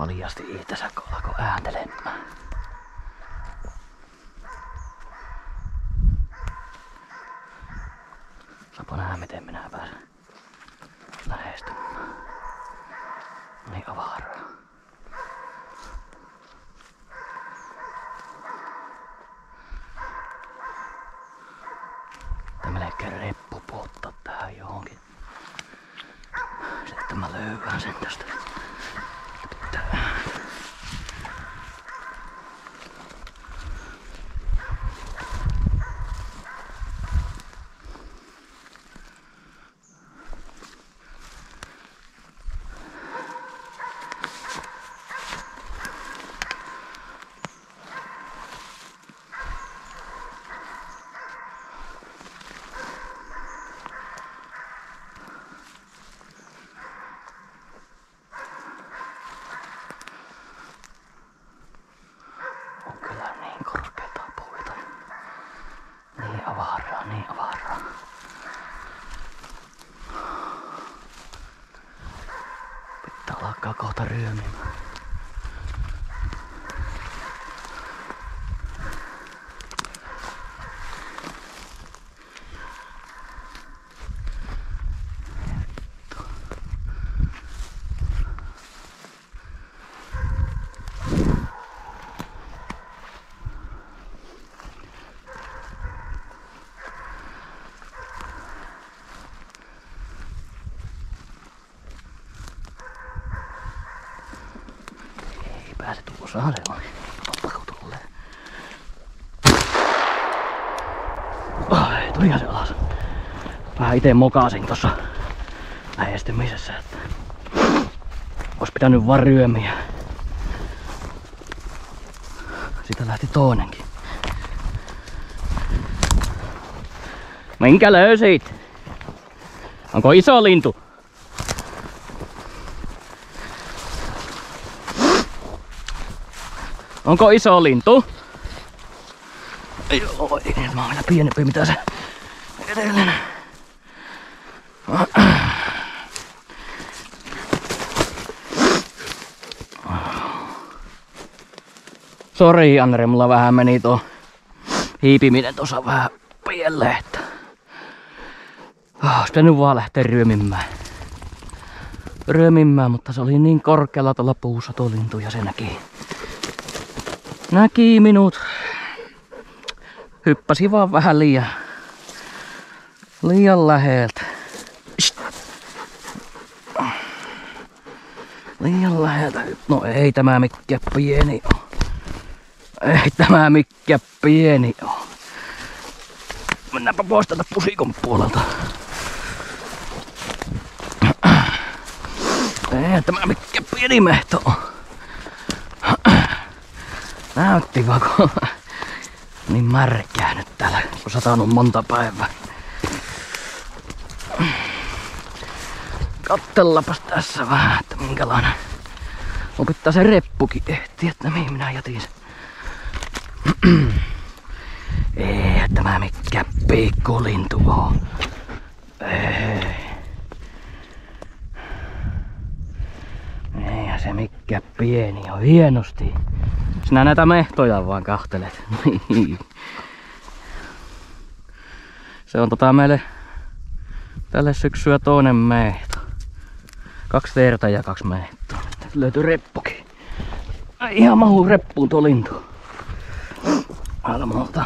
paljasti itsensä, kun alkoi ääntelemään. Saapa nähdä, miten minä pääsen lähestymään. Niin avaraa. Tää melkein reppu pottaa tähän johonkin. Sitten mä löydän sen tästä. Pitää. Niin avaraa. Pitää alkaa kohta ryömimään. Pääse tuossaan se on. Oppako tulee? Ai, tulihan se alas. Vähän ite mokasin tossa lähestymisessä, että ois pitänyt vaan ryömiä. Siitä lähti toinenkin. Minkä löysit? Onko iso lintu? Onko iso lintu? Joo, mä oon vielä pienempi mitä se edellinen. Sori Anneri, mulla vähän meni tuo hiipiminen tuossa vähän pieleen, että olisi pitänyt vaan lähteä ryömimään, mutta se oli niin korkealla tuolla puussa tuo lintu ja se näki minut. Hyppäsi vaan vähän liian läheltä. Liian läheltä. No ei tämä mikään pieni oo. Ei tämä mikään pieni oo. Mennäänpä pois tältä pusikon puolelta. Ei tämä mikään pieni mehto oo. Näytti vaan kun niin märkää nyt täällä, kun satanut monta päivää. Kattellapas tässä vähän, että minkälainen. Mun pitää se reppukin ehtiä, että mihin minä jätin sen. Ei tämä mikään pikkulintu oo. Ei. Eihän se mikään pieni oo, hienosti. Sinä näitä mehtoja vaan kahtelet. Se on meille tälle syksyä toinen mehto. 2 teertä ja 2 mehtoa. Löytyy reppukin. Ei ihan mahu reppuun tuo lintu. Täällä monta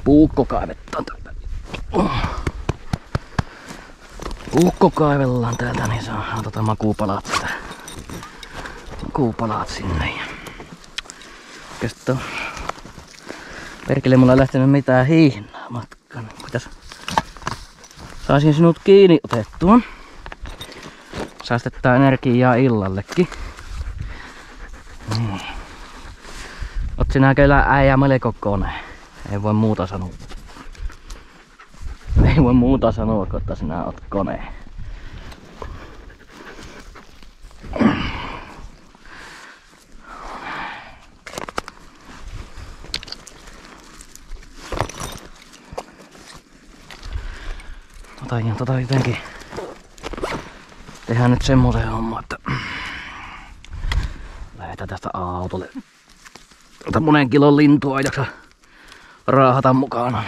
puukko kaivetaan täältä. Puukko kaivellaan täältä, niin saadaan makuupalaat sitä. Makuupalaat sinne. Oikeastaan perkele mulla ei lähtenyt mitään hihnaa matkaan. Saisin sinut kiinni otettua. Säästetään energiaa illallekin. Niin. Oot sinä kyllä äijä melko kone. Ei voi muuta sanoa. Ei voi muuta sanoa, että sinä oot kone. Jotenkin tehdään nyt semmoisen homman, että vettä tästä autolle. Ota monen kilon lintua jaksa raahata mukana.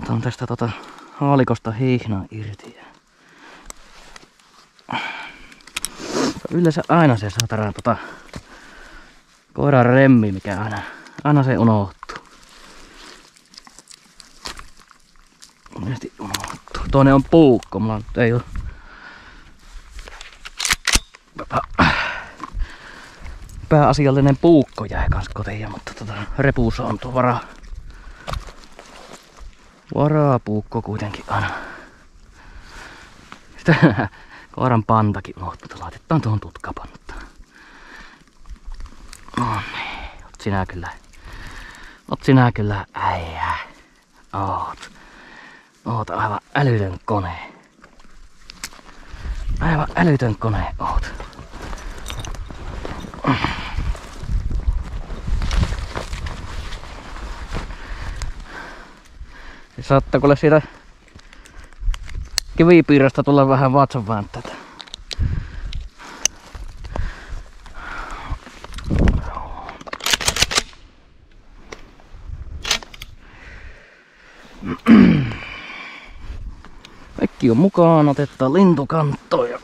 Otan tästä haalikosta hihnan irti. Yleensä aina se saatana koiran remmi, mikä aina se unohtuu. Monesti unohtuu. Toinen on puukko, mulla nyt ei oo. Pääasiallinen puukko jäi kans kotiin, mutta repuussa on tuo varapuukko kuitenkin aina. Sitten koiran pantakin unohtuu, laitetaan tuohon tutkapanttaan. No niin, oot sinä kyllä äijä. Oot aivan älytön kone. Aivan älytön kone oot. Saattaa kuule siitä kivipiirrosta tulla vähän vatsanvääntäitä. Kaikki on mukaan, otetaan lintukanttoon ja